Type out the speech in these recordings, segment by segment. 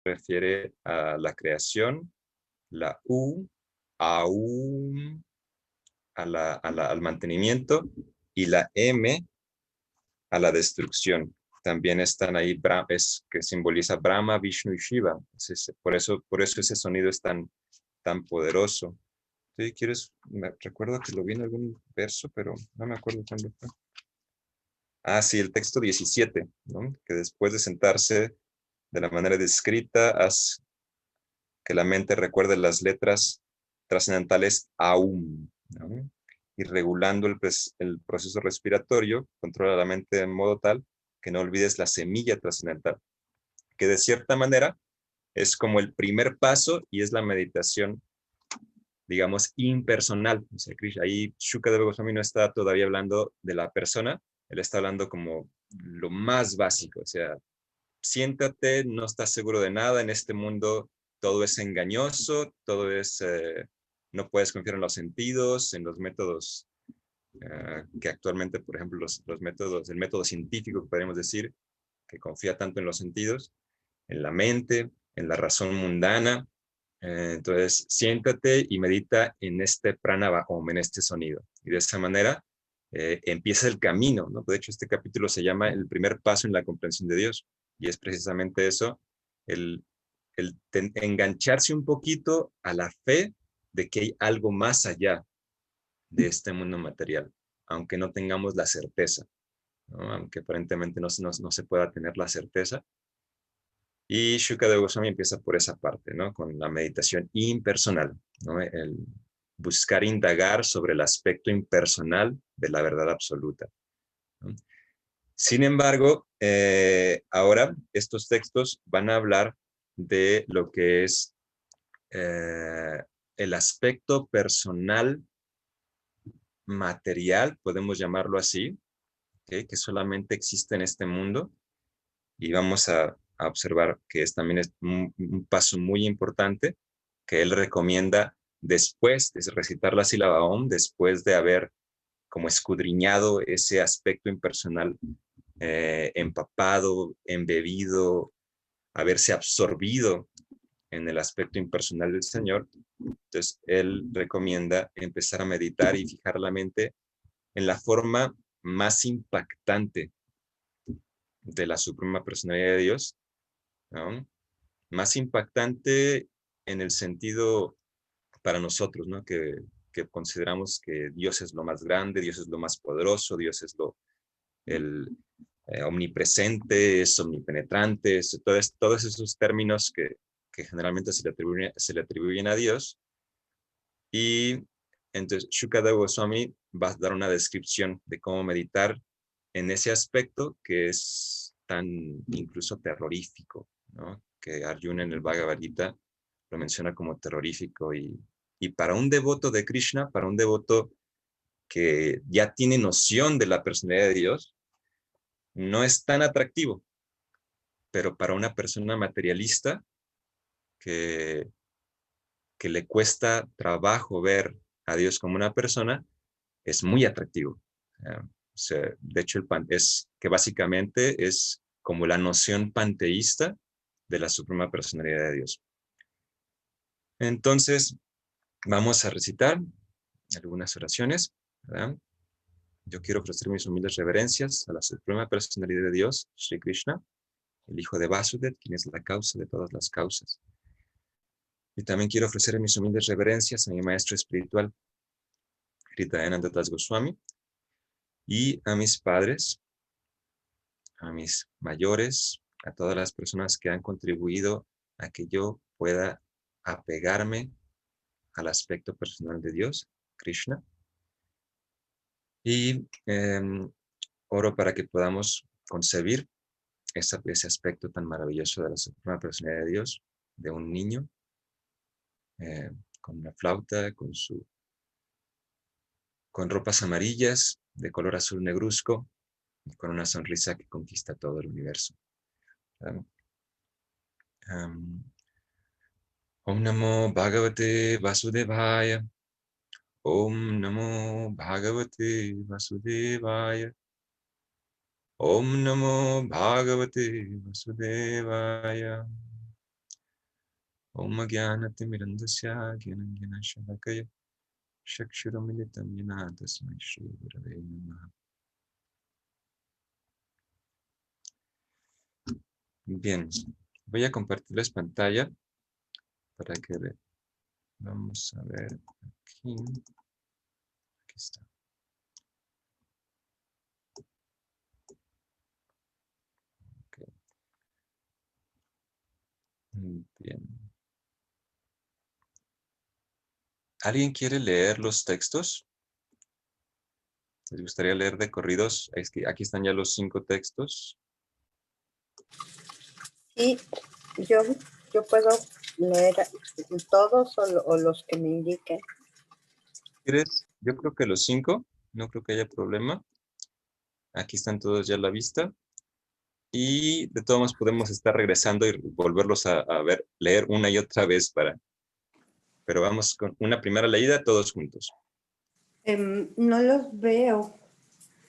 refiere a la creación, la U, aum, al mantenimiento, y la M a la destrucción. También están ahí, es que simboliza Brahma, Vishnu y Shiva. Por eso ese sonido es tan poderoso. ¿Sí? ¿Quieres? Recuerdo que lo vi en algún verso, pero no me acuerdo cuándo fue. Ah, sí, el texto 17, ¿no? Que después de sentarse de la manera descrita, haz que la mente recuerde las letras trascendentales aum, ¿no? Y regulando el proceso respiratorio, controla la mente de modo tal que no olvides la semilla trascendental, que de cierta manera es como el primer paso y es la meditación, digamos, impersonal. O sea, ahí Shukadeva Goswami no está todavía hablando de la persona, él está hablando como lo más básico, o sea, siéntate, no estás seguro de nada en este mundo, todo es engañoso, no puedes confiar en los sentidos, en los métodos que actualmente, por ejemplo, el método científico, podríamos decir, que confía tanto en los sentidos, en la mente, en la razón mundana. Entonces, siéntate y medita en este pranavahom, en este sonido. Y de esa manera empieza el camino, ¿no? De hecho, este capítulo se llama El primer paso en la comprensión de Dios. Y es precisamente eso, el, engancharse un poquito a la fe de que hay algo más allá de este mundo material, aunque no tengamos la certeza, ¿no? Aunque aparentemente no se pueda tener la certeza. Y Shukadeva Goswami empieza por esa parte, ¿no? Con la meditación impersonal, ¿no? El buscar indagar sobre el aspecto impersonal de la verdad absoluta, ¿no? Sin embargo, ahora estos textos van a hablar de lo que es el aspecto personal material, podemos llamarlo así, ¿okay? Que solamente existe en este mundo, y vamos a observar que también es un paso muy importante que él recomienda después de recitar la sílaba OM, después de haber como escudriñado ese aspecto impersonal, empapado, embebido, haberse absorbido en el aspecto impersonal del Señor. Entonces, él recomienda empezar a meditar y fijar la mente en la forma más impactante de la suprema personalidad de Dios, ¿no? Más impactante en el sentido para nosotros, ¿no? Que consideramos que Dios es lo más grande, Dios es lo más poderoso, Dios es el omnipresente, es omnipenetrante, todos esos términos que generalmente se le atribuyen a Dios. Y entonces Shukadeva Goswami va a dar una descripción de cómo meditar en ese aspecto que es tan incluso terrorífico, ¿no? Que Arjuna en el Bhagavad Gita lo menciona como terrorífico, y para un devoto de Krishna, para un devoto que ya tiene noción de la personalidad de Dios, no es tan atractivo, pero para una persona materialista que, que le cuesta trabajo ver a Dios como una persona, es muy atractivo. O sea, de hecho, es que básicamente es como la noción panteísta de la suprema personalidad de Dios. Entonces, vamos a recitar algunas oraciones, ¿verdad? Yo quiero ofrecer mis humildes reverencias a la suprema personalidad de Dios, Shri Krishna, el hijo de Vasudev, quien es la causa de todas las causas. Y también quiero ofrecer mis humildes reverencias a mi maestro espiritual, Hridayananda Das Goswami, y a mis padres, a mis mayores, a todas las personas que han contribuido a que yo pueda apegarme al aspecto personal de Dios, Krishna. Y oro para que podamos concebir ese aspecto tan maravilloso de la suprema personalidad de Dios, de un niño con una flauta, con ropas amarillas, de color azul negruzco, y con una sonrisa que conquista todo el universo. Om Namo Bhagavate Vasudevaya. Om Namo Bhagavate Vasudevaya. Om Namo Bhagavate Vasudevaya. Om Gyanati Mirandasya Gyanam Gyanashakaya Shakshuramilitam Yana Tasmai Shri Gurave Namaha. Bien, voy a compartirles pantalla para que vean. Vamos a ver aquí. Aquí está. Okay. Bien. ¿Alguien quiere leer los textos? ¿Les gustaría leer de corridos? Es que aquí están ya los 5 textos. Sí, yo puedo leer todos o los que me indiquen. ¿Quieres? Yo creo que los 5, no creo que haya problema. Aquí están todos ya a la vista. Y de todos modos podemos estar regresando y volverlos a ver, leer una y otra vez pero vamos con una primera leída todos juntos. No los veo.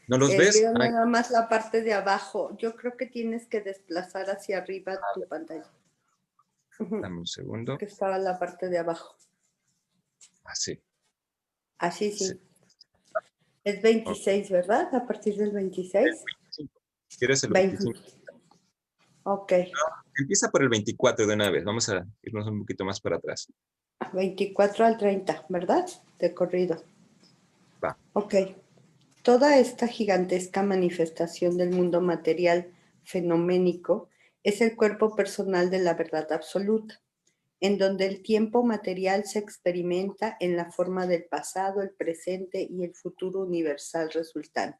¿No los ves? Veo Ay, nada más la parte de abajo. Yo creo que tienes que desplazar hacia arriba tu pantalla. dame un segundo. Que estaba la parte de abajo. Así. Así Sí. sí. Es 26, ¿verdad? A partir del 26. 25. ¿Quieres el 25. 25? Ok. Empieza por el 24 de una vez. Vamos a irnos un poquito más para atrás. 24 al 30, ¿verdad? De corrido. Va. Ok. Toda esta gigantesca manifestación del mundo material fenoménico es el cuerpo personal de la verdad absoluta, en donde el tiempo material se experimenta en la forma del pasado, el presente y el futuro universal resultante.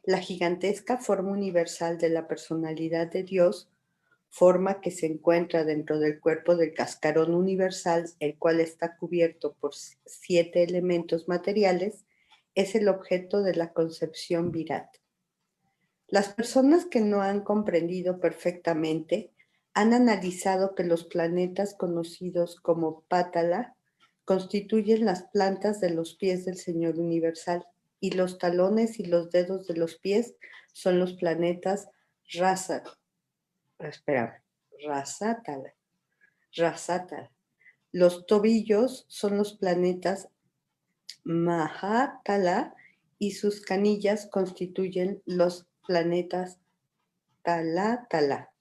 La gigantesca forma universal de la personalidad de Dios, forma que se encuentra dentro del cuerpo del cascarón universal, el cual está cubierto por 7 elementos materiales, es el objeto de la concepción Virat. Las personas que no han comprendido perfectamente han analizado que los planetas conocidos como Pátala constituyen las plantas de los pies del Señor Universal y los talones y los dedos de los pies son los planetas Rasatala. Los tobillos son los planetas Mahatala y sus canillas constituyen los planetas Talatala.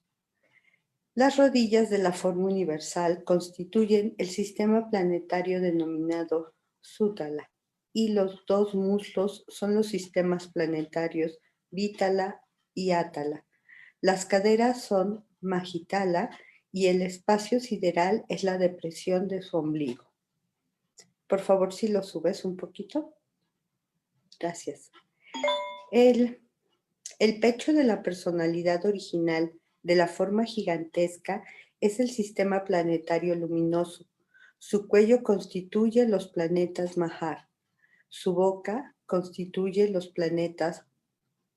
Las rodillas de la forma universal constituyen el sistema planetario denominado Sutala y los 2 muslos son los sistemas planetarios Vitala y Atala. Las caderas son Mahitala y el espacio sideral es la depresión de su ombligo. Por favor, si lo subes un poquito. Gracias. El pecho de la personalidad original de la forma gigantesca es el sistema planetario luminoso. Su cuello constituye los planetas Mahar. Su boca constituye los planetas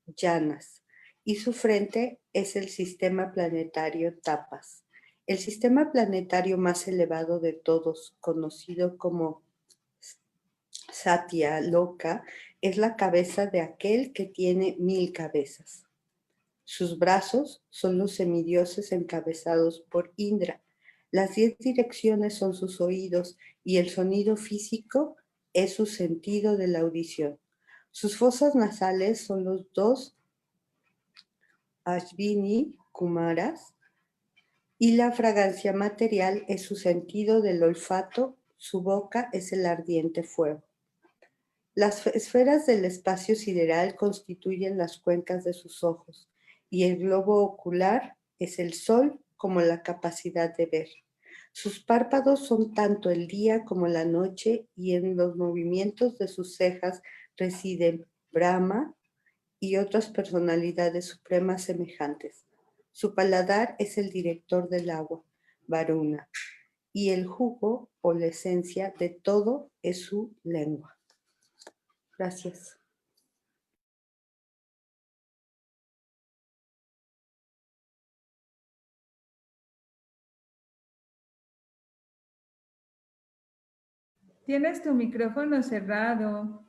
Llanas. Y su frente es el sistema planetario Tapas. El sistema planetario más elevado de todos, conocido como Satya Loka, es la cabeza de aquel que tiene 1000 cabezas. Sus brazos son los semidioses encabezados por Indra. Las 10 direcciones son sus oídos y el sonido físico es su sentido de la audición. Sus fosas nasales son los 2 Ashvini Kumaras y la fragancia material es su sentido del olfato. Su boca es el ardiente fuego. Las esferas del espacio sideral constituyen las cuencas de sus ojos y el globo ocular es el sol como la capacidad de ver. Sus párpados son tanto el día como la noche y en los movimientos de sus cejas residen Brahma y otras personalidades supremas semejantes. Su paladar es el director del agua, Varuna, y el jugo o la esencia de todo es su lengua. Gracias. Tienes tu micrófono cerrado.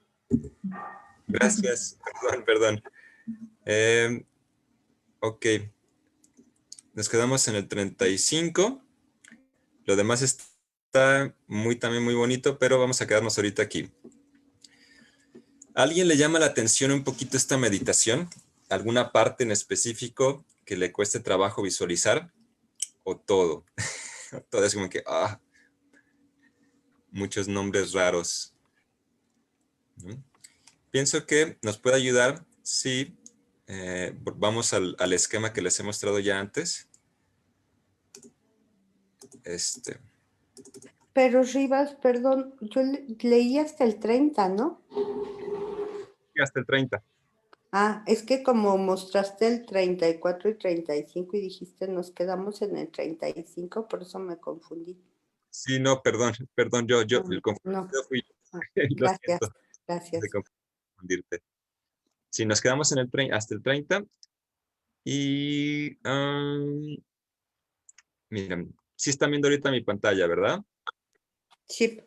Gracias. Perdón. Ok. Nos quedamos en el 35. Lo demás está también muy bonito, pero vamos a quedarnos ahorita aquí. ¿A alguien le llama la atención un poquito esta meditación? ¿Alguna parte en específico que le cueste trabajo visualizar? ¿O todo? Todo es como que, muchos nombres raros, ¿no? Pienso que nos puede ayudar si vamos al esquema que les he mostrado ya antes. Pero Rivas, perdón, yo leí hasta el 30, ¿no? Hasta el 30. Ah, es que como mostraste el 34 y 35 y dijiste nos quedamos en el 35, por eso me confundí. Sí, no, perdón, el No, confundido fui yo. ah, Lo gracias, siento de gracias. confundirte. Sí, nos quedamos en hasta el 30 y miren, sí están viendo ahorita mi pantalla, ¿verdad? Sí.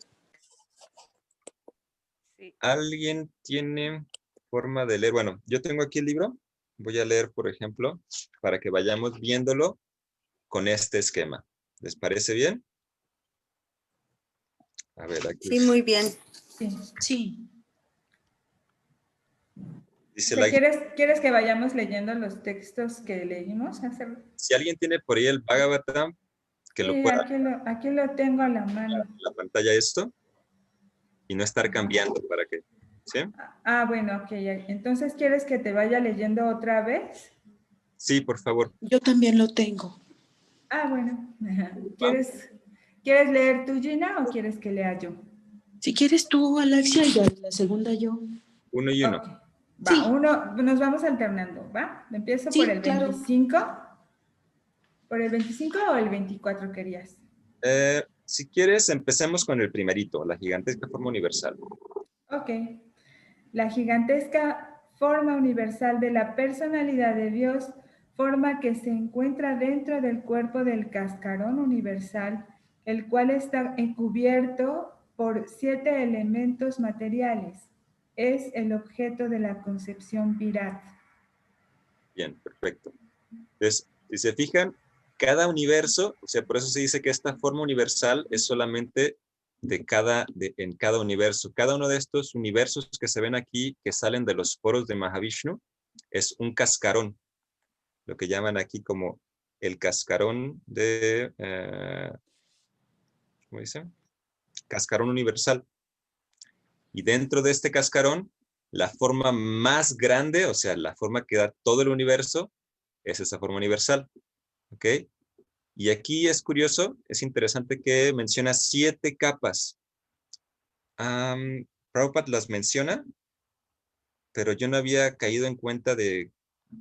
¿Alguien tiene forma de leer? Bueno, yo tengo aquí el libro. Voy a leer, por ejemplo, para que vayamos viéndolo con este esquema. ¿Les parece bien? A ver, aquí Sí, muy bien. Sí. Sí. dice ¿Quieres que vayamos leyendo los textos que leímos hace? si alguien tiene por ahí el Bhagavatam, que lo Sí, pueda aquí lo tengo a la mano. en la pantalla esto y no estar cambiando para que, ¿sí? Bueno, ok. Entonces, ¿quieres que te vaya leyendo otra vez? Sí, por favor. Yo también lo tengo. Bueno. ¿Quieres leer tú, Gina, o quieres que lea yo? Si quieres tú, Alexia, y la segunda yo. Uno y uno. Ok. Sí. Nos vamos alternando, ¿va? Empiezo por Sí, el claro. 25. ¿Por el 25 o el 24 querías? Si quieres, empecemos con el primerito, la gigantesca forma universal. Ok. La gigantesca forma universal de la personalidad de Dios, forma que se encuentra dentro del cuerpo del cascarón universal, el cual está encubierto por 7 elementos materiales. Es el objeto de la concepción Virat. Bien, perfecto. Entonces, si se fijan, cada universo, o sea, por eso se dice que esta forma universal es solamente en cada universo. Cada uno de estos universos que se ven aquí, que salen de los poros de Mahavishnu, es un cascarón, lo que llaman aquí como el cascarón ¿cómo dice? Cascarón universal. Y dentro de este cascarón, la forma más grande, o sea, la forma que da todo el universo, es esa forma universal. ¿Ok? Y aquí es curioso, es interesante que menciona 7 capas. Prabhupada las menciona, pero yo no había caído en cuenta de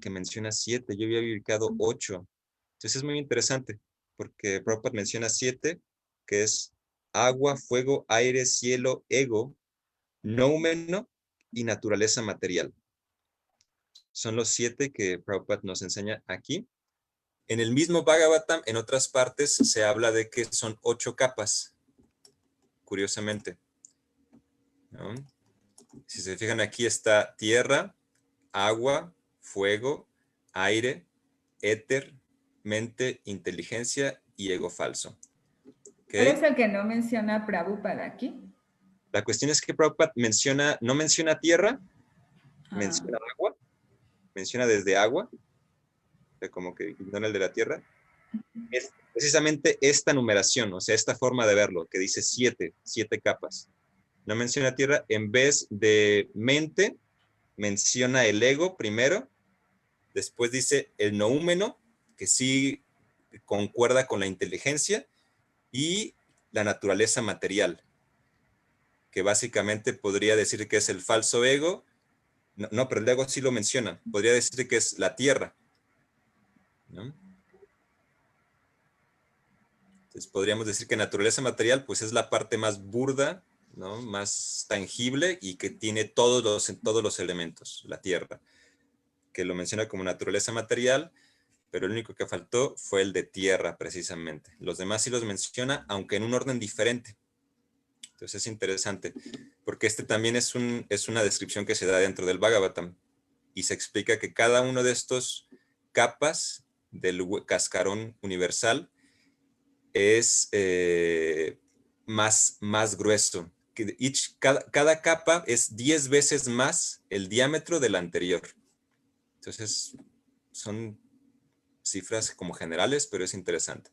que menciona 7, yo había ubicado 8. Entonces es muy interesante, porque Prabhupada menciona 7, que es agua, fuego, aire, cielo, ego, noumeno y naturaleza material. Son los 7 que Prabhupada nos enseña aquí. En el mismo Bhagavatam, en otras partes, se habla de que son 8 capas, curiosamente, ¿no? Si se fijan, aquí está tierra, agua, fuego, aire, éter, mente, inteligencia y ego falso. ¿Cuál es ¿Okay? el que no menciona Prabhupada aquí? La cuestión es que Prabhupada no menciona tierra, menciona agua, menciona desde agua, como que ignora el de la tierra. Es precisamente esta numeración, o sea, esta forma de verlo, que dice 7 capas. No menciona tierra, en vez de mente, menciona el ego primero, después dice el noúmeno, que sí concuerda con la inteligencia, y la naturaleza material, que básicamente podría decir que es el falso ego. No, pero el ego sí lo menciona. Podría decir que es la tierra, ¿no? Entonces podríamos decir que naturaleza material pues es la parte más burda, ¿no? Más tangible y que tiene todos los elementos, la tierra, que lo menciona como naturaleza material, pero el único que faltó fue el de tierra precisamente. Los demás sí los menciona, aunque en un orden diferente. Entonces es interesante, porque este también es una descripción que se da dentro del Bhagavatam y se explica que cada uno de estos capas del cascarón universal es más grueso. Cada capa es 10 veces más el diámetro del anterior. Entonces, son cifras como generales, pero es interesante.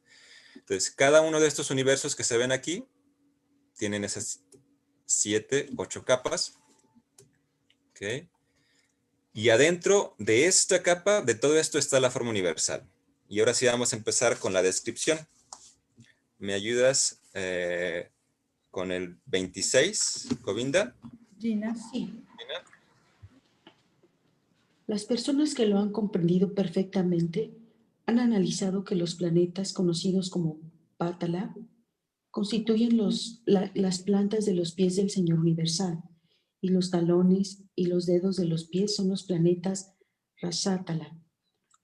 Entonces, cada uno de estos universos que se ven aquí tienen esas 7, 8 capas. ¿Ok? Y adentro de esta capa, de todo esto, está la forma universal. Y ahora sí vamos a empezar con la descripción. ¿Me ayudas con el 26, Govinda? Gina. Sí. Las personas que lo han comprendido perfectamente han analizado que los planetas conocidos como Pátala constituyen las plantas de los pies del Señor Universal, y los talones y los dedos de los pies son los planetas Rasátala.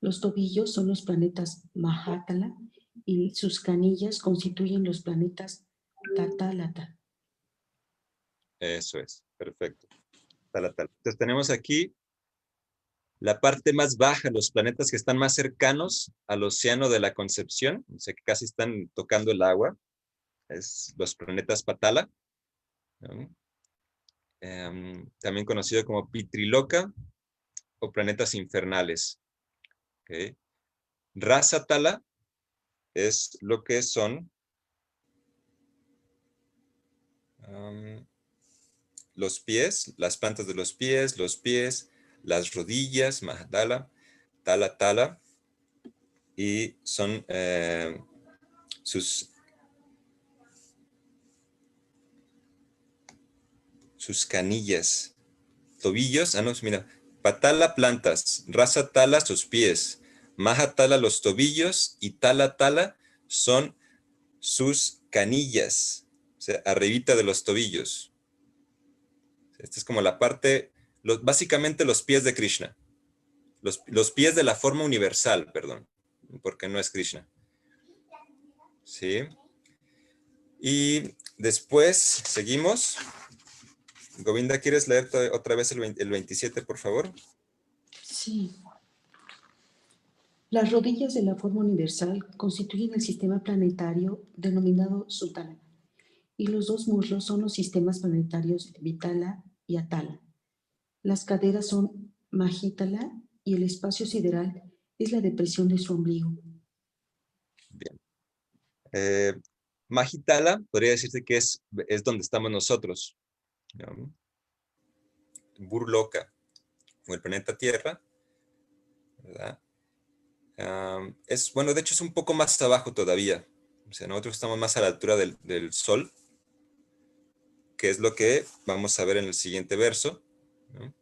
Los tobillos son los planetas Mahátala y sus canillas constituyen los planetas Tatálata. Eso es, perfecto. Entonces tenemos aquí la parte más baja, los planetas que están más cercanos al océano de la Concepción, o sea que casi están tocando el agua, es los planetas Patala, ¿no? También conocido como Pitriloca o planetas infernales. ¿Okay? Rasatala es lo que son los pies, las plantas de los pies, las rodillas, Mahadala, Tala, y son sus canillas, tobillos, no, mira, Patala plantas, Rasatala sus pies, Mahadala los tobillos y Tala son sus canillas, o sea, arribita de los tobillos. Esta es como la parte, básicamente los pies de Krishna. Los pies de la forma universal, perdón, porque no es Krishna. ¿Sí? Y después seguimos. Govinda, ¿quieres leer otra vez el 27, por favor? Sí. Las rodillas de la forma universal constituyen el sistema planetario denominado Sutala, y los dos muslos son los sistemas planetarios Vitala y Atala. Las caderas son Mahítala y el espacio sideral es la depresión de su ombligo. Bien. Mahitala podría decirse que es donde estamos nosotros, ¿no? Burloka, o el planeta Tierra, ¿verdad? Bueno, de hecho es un poco más abajo todavía. O sea, nosotros estamos más a la altura del Sol, que es lo que vamos a ver en el siguiente verso, ¿no?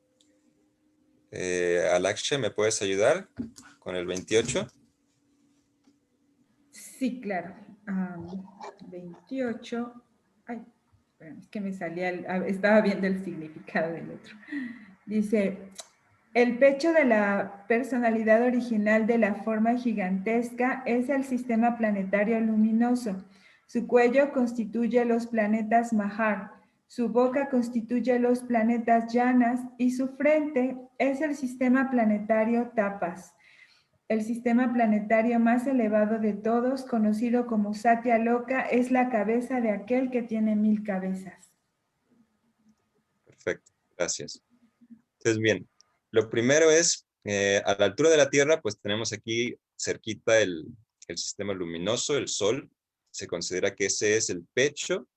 Alaksha, ¿me puedes ayudar con el 28? Sí, claro. 28. Ay, espérame, es que me salía, estaba viendo el significado del otro. Dice, el pecho de la personalidad original de la forma gigantesca es el sistema planetario luminoso. Su cuello constituye los planetas Mahar, su boca constituye los planetas Yanas y su frente es el sistema planetario Tapas. El sistema planetario más elevado de todos, conocido como Satya Loka, es la cabeza de aquel que tiene 1000 cabezas. Perfecto, gracias. Entonces, bien, lo primero es, a la altura de la Tierra, pues tenemos aquí cerquita el sistema luminoso, el Sol. Se considera que ese es el pecho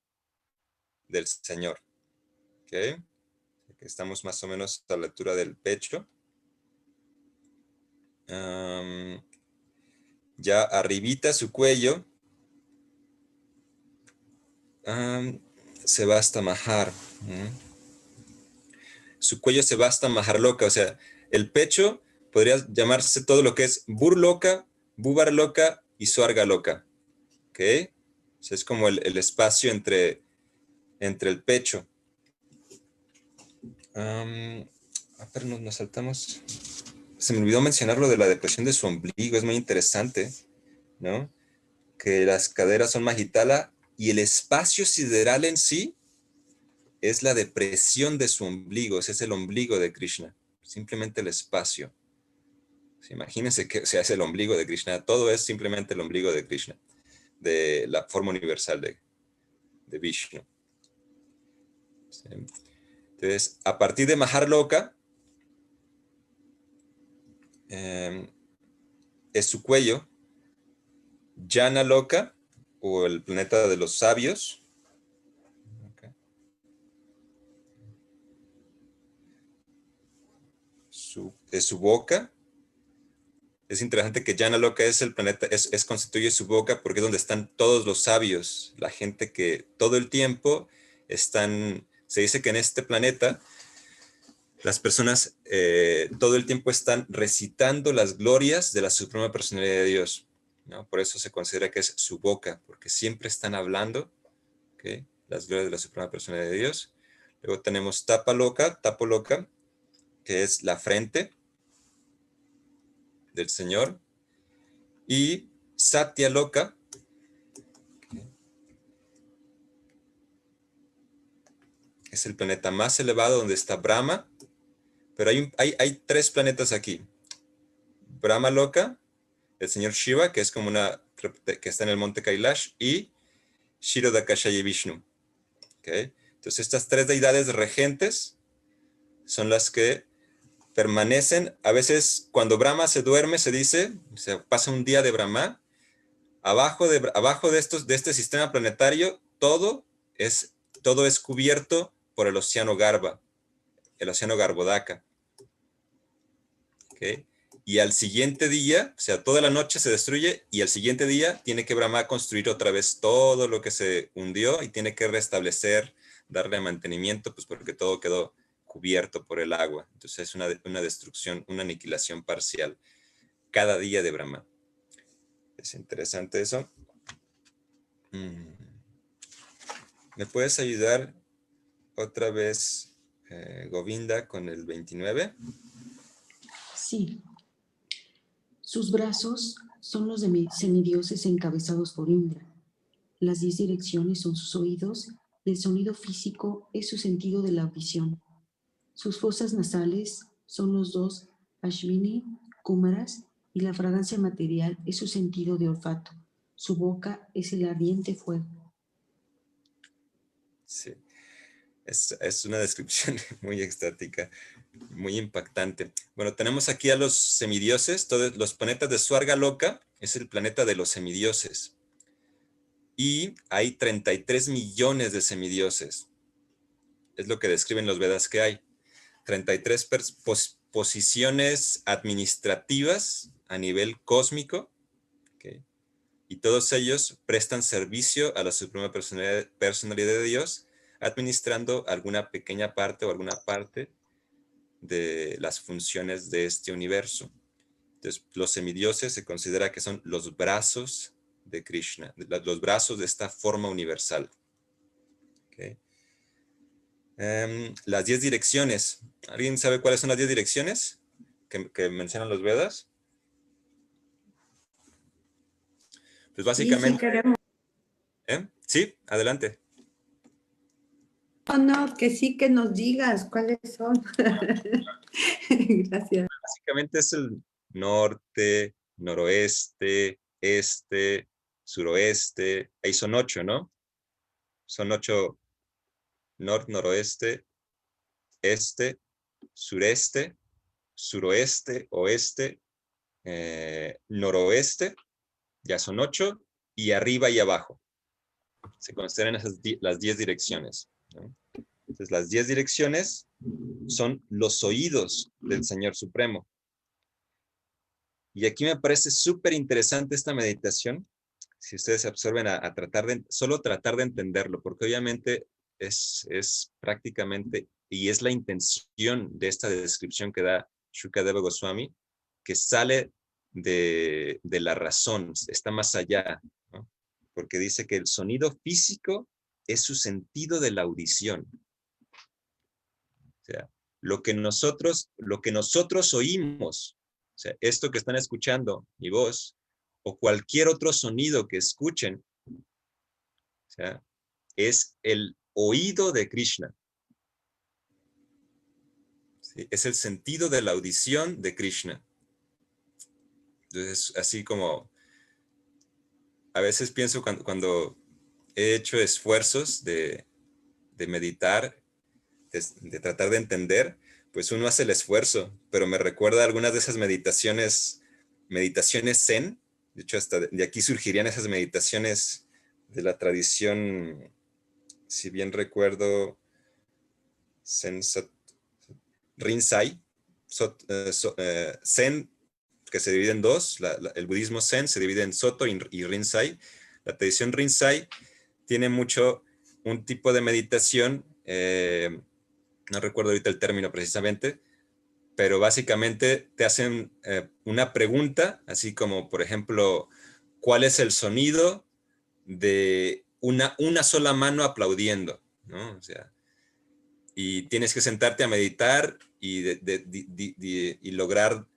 del Señor. ¿Ok? Estamos más o menos a la altura del pecho. Ya arribita su cuello, se va hasta Mahar. Su cuello se va hasta Maharloka, o sea, el pecho podría llamarse todo lo que es Burloka, Bubarloka y Swargaloka. ¿Ok? O sea, es como el espacio entre el pecho. Pero nos saltamos. Se me olvidó mencionar lo de la depresión de su ombligo, es muy interesante, ¿no? Que las caderas son Mahitala y el espacio sideral en sí es la depresión de su ombligo, ese es el ombligo de Krishna, simplemente el espacio. Imagínense que es el ombligo de Krishna, todo es simplemente el ombligo de Krishna. de la forma universal de Vishnu. ¿Sí? Entonces, a partir de Maharloka, es su cuello, Jana Loka, o el planeta de los sabios. Okay. Es su boca. Es interesante que Jana Loka es el planeta, constituye su boca porque es donde están todos los sabios, la gente que todo el tiempo están, se dice que en este planeta las personas todo el tiempo están recitando las glorias de la Suprema Personalidad de Dios, ¿no? Por eso se considera que es su boca, porque siempre están hablando, ¿okay?, las glorias de la Suprema Personalidad de Dios. Luego tenemos Tapaloka, que es la frente del Señor. Y Satyaloka, es el planeta más elevado donde está Brahma, pero hay tres planetas aquí. Brahma Loka, el señor Shiva, que es como que está en el monte Kailash, y Kshirodakashayi Vishnu. ¿Okay? Entonces estas tres deidades regentes son las que permanecen. A veces cuando Brahma se duerme, se dice, se pasa un día de Brahma, abajo de este sistema planetario, todo es cubierto por el océano Garba, el océano Garbhodaka. ¿Okay? Y al siguiente día, o sea, toda la noche se destruye, y al siguiente día tiene que Brahma construir otra vez todo lo que se hundió, y tiene que restablecer, darle mantenimiento, pues porque todo quedó cubierto por el agua. Entonces es una destrucción, una aniquilación parcial cada día de Brahma. Es interesante eso. ¿Me puedes ayudar otra vez, Govinda, con el 29? Sí. Sus brazos son los de semidioses encabezados por Indra. Las 10 direcciones son sus oídos, y el sonido físico es su sentido de la audición. Sus fosas nasales son los 2 Ashvini, Kumaras, y la fragancia material es su sentido de olfato. Su boca es el ardiente fuego. Sí, es una descripción muy extática, muy impactante. Bueno, tenemos aquí a los semidioses. Todos los planetas de Swarga Loka es el planeta de los semidioses. Y hay 33 millones de semidioses. Es lo que describen los Vedas que hay. 33 posiciones administrativas a nivel cósmico. ¿Okay? Y todos ellos prestan servicio a la Suprema Personalidad de Dios, administrando alguna pequeña parte o alguna parte de las funciones de este universo. Entonces, los semidioses se considera que son los brazos de Krishna, los brazos de esta forma universal. ¿Okay? Las 10 direcciones. ¿Alguien sabe cuáles son las 10 direcciones que mencionan los Vedas? Pues básicamente... Sí, queremos. Sí, adelante. No, que sí que nos digas cuáles son. Gracias. Básicamente es el norte, noroeste, este, suroeste. Ahí son 8, ¿no? Son 8: norte, noroeste, este, sureste, suroeste, oeste, noroeste. Ya son 8, y arriba y abajo. Se consideran las 10 direcciones, ¿no? Entonces, las 10 direcciones son los oídos del Señor Supremo. Y aquí me parece súper interesante esta meditación, si ustedes se absorben a solo tratar de entenderlo, porque obviamente es prácticamente, y es la intención de esta descripción que da Shukadeva Goswami, que sale de la razón, está más allá, ¿no? Porque dice que el sonido físico es su sentido de la audición. O sea, lo que nosotros oímos, o sea, esto que están escuchando, mi voz, o cualquier otro sonido que escuchen, o sea, es el oído de Krishna. ¿Sí? Es el sentido de la audición de Krishna. Entonces, así como a veces pienso cuando he hecho esfuerzos de meditar, de tratar de entender, pues uno hace el esfuerzo, pero me recuerda algunas de esas meditaciones zen. De hecho, hasta de aquí surgirían esas meditaciones de la tradición, si bien recuerdo, Rinzai, Zen, que se divide en dos. El budismo Zen se divide en Soto y Rinzai. La tradición Rinzai tiene mucho un tipo de meditación, no recuerdo ahorita el término precisamente, pero básicamente te hacen una pregunta, así como, por ejemplo, ¿cuál es el sonido de una sola mano aplaudiendo? ¿No? O sea, y tienes que sentarte a meditar y lograr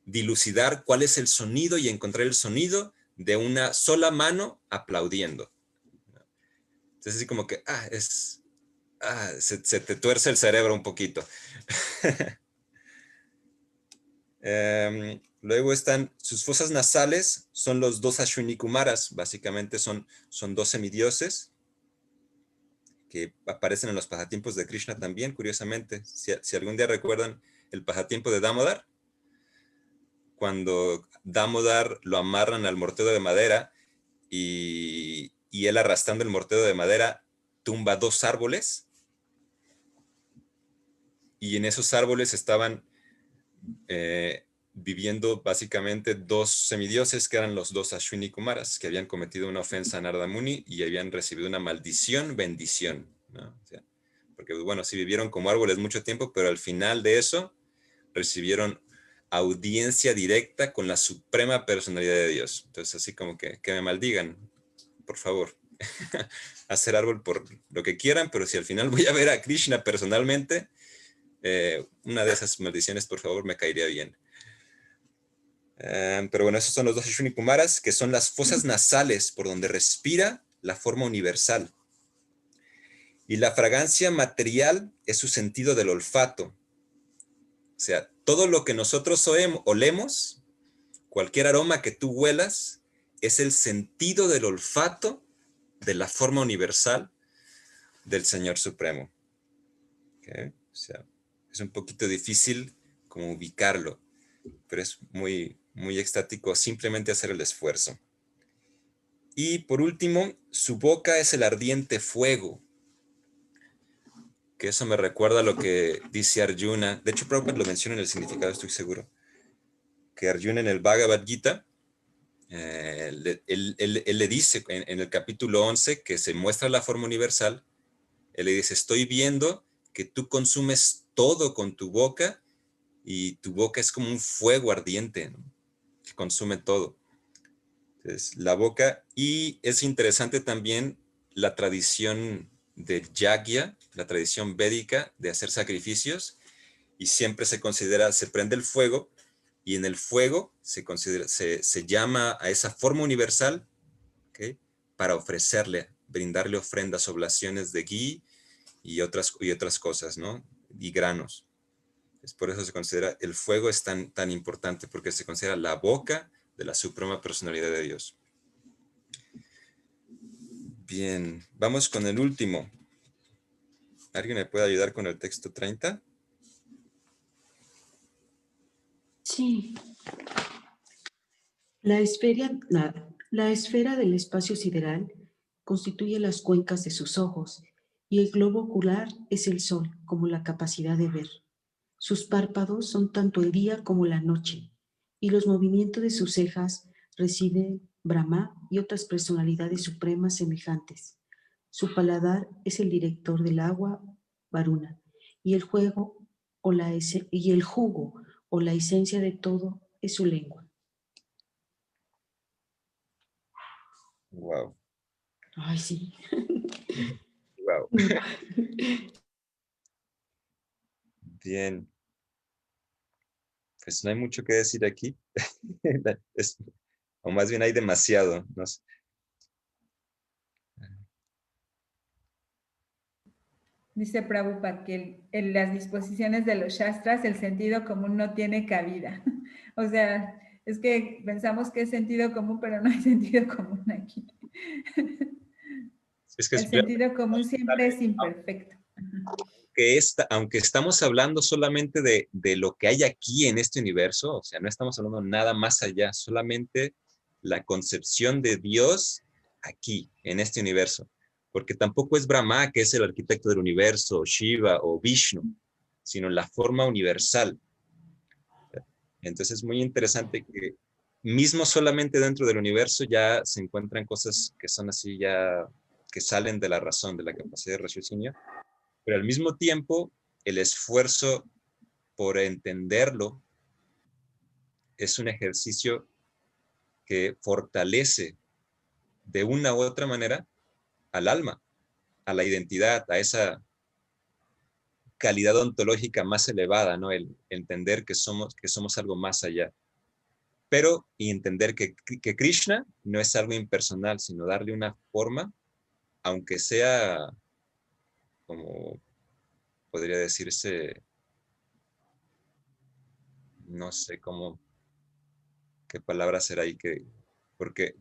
dilucidar cuál es el sonido y encontrar el sonido de una sola mano aplaudiendo. Entonces, así como que, se te tuerce el cerebro un poquito. Luego están sus fosas nasales, son los dos Ashwini Kumaras, básicamente son dos semidioses que aparecen en los pasatiempos de Krishna también, curiosamente. Si algún día recuerdan el pasatiempo de Damodar, cuando Damodar lo amarran al mortero de madera y él arrastrando el mortero de madera tumba dos árboles, y en esos árboles estaban viviendo básicamente dos semidioses que eran los dos Ashwini Kumaras, que habían cometido una ofensa a Narada Muni y habían recibido una maldición, bendición, ¿no? O sea, porque bueno, sí vivieron como árboles mucho tiempo, pero al final de eso recibieron audiencia directa con la suprema personalidad de Dios. Entonces así como que me maldigan, por favor. Hacer árbol por lo que quieran, pero si al final voy a ver a Krishna personalmente, una de esas maldiciones, por favor, me caería bien. Pero bueno, esos son los dos Ashwini Kumaras, que son las fosas nasales por donde respira la forma universal. Y la fragancia material es su sentido del olfato. O sea, todo lo que nosotros olemos, cualquier aroma que tú huelas, es el sentido del olfato de la forma universal del Señor Supremo. ¿Okay? O sea, es un poquito difícil como ubicarlo, pero es muy, muy extático simplemente hacer el esfuerzo. Y por último, su boca es el ardiente fuego, que eso me recuerda a lo que dice Arjuna. De hecho, Prabhupada lo menciona en el significado, estoy seguro, que Arjuna en el Bhagavad Gita, él le dice en el capítulo 11 que se muestra la forma universal. Él le dice, estoy viendo que tú consumes todo con tu boca y tu boca es como un fuego ardiente, ¿no? Que consume todo. Entonces, la boca, y es interesante también la tradición de yagya, la tradición védica de hacer sacrificios, y siempre se considera, se prende el fuego, y en el fuego se llama a esa forma universal, ¿okay? Para ofrecerle, brindarle ofrendas, oblaciones de ghee y otras cosas, ¿no? Y granos. Es por eso se considera, el fuego es tan importante, porque se considera la boca de la suprema personalidad de Dios. Bien, vamos con el último. ¿Alguien me puede ayudar con el texto 30? Sí. La esfera del espacio sideral constituye las cuencas de sus ojos y el globo ocular es el sol, como la capacidad de ver. Sus párpados son tanto el día como la noche y los movimientos de sus cejas residen Brahma y otras personalidades supremas semejantes. Su paladar es el director del agua, Varuna, y el jugo o la esencia de todo es su lengua. Wow. Ay, sí. Wow. Bien. Pues no hay mucho que decir aquí. O más bien hay demasiado. No sé. Dice Prabhupada que en las disposiciones de los Shastras el sentido común no tiene cabida. O sea, Es que pensamos que es sentido común, pero no hay sentido común aquí. Es que El sentido común siempre es imperfecto. aunque estamos hablando solamente de lo que hay aquí en este universo, o sea, no estamos hablando nada más allá, solamente la concepción de Dios aquí, en este universo. Porque tampoco es Brahma, que es el arquitecto del universo, o Shiva, o Vishnu, sino la forma universal. Entonces es muy interesante que mismo solamente dentro del universo ya se encuentran cosas que son así ya, que salen de la razón, de la capacidad de raciocinio, pero al mismo tiempo el esfuerzo por entenderlo es un ejercicio que fortalece de una u otra manera al alma, a la identidad, a esa calidad ontológica más elevada, ¿no? El entender que somos algo más allá. Pero y entender que Krishna no es algo impersonal, sino darle una forma, aunque sea, como podría decirse, no sé cómo, qué palabra será ahí, porque,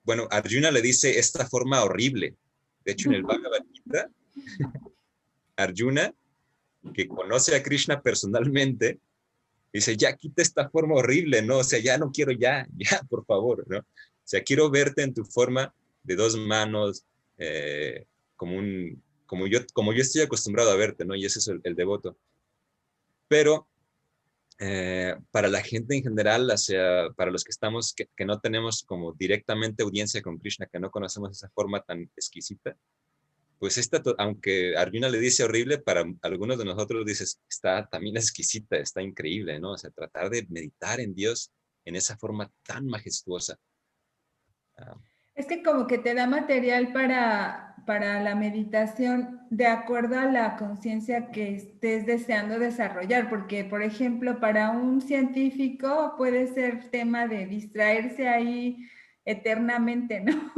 bueno, Arjuna le dice esta forma horrible. De hecho, en el Bhagavad Gita, Arjuna, que conoce a Krishna personalmente, dice, ya quita esta forma horrible, ¿no? O sea, ya no quiero, ya, por favor, ¿no? O sea, quiero verte en tu forma de dos manos, como yo estoy acostumbrado a verte, ¿no? Y ese es el devoto. Pero para la gente en general, o sea, para los que estamos, que no tenemos como directamente audiencia con Krishna, que no conocemos esa forma tan exquisita, pues aunque Arjuna le dice horrible, para algunos de nosotros dices, está también exquisita, está increíble, ¿no? O sea, tratar de meditar en Dios en esa forma tan majestuosa. Es que como que te da material para la meditación de acuerdo a la conciencia que estés deseando desarrollar, porque por ejemplo para un científico puede ser tema de distraerse ahí eternamente, ¿no?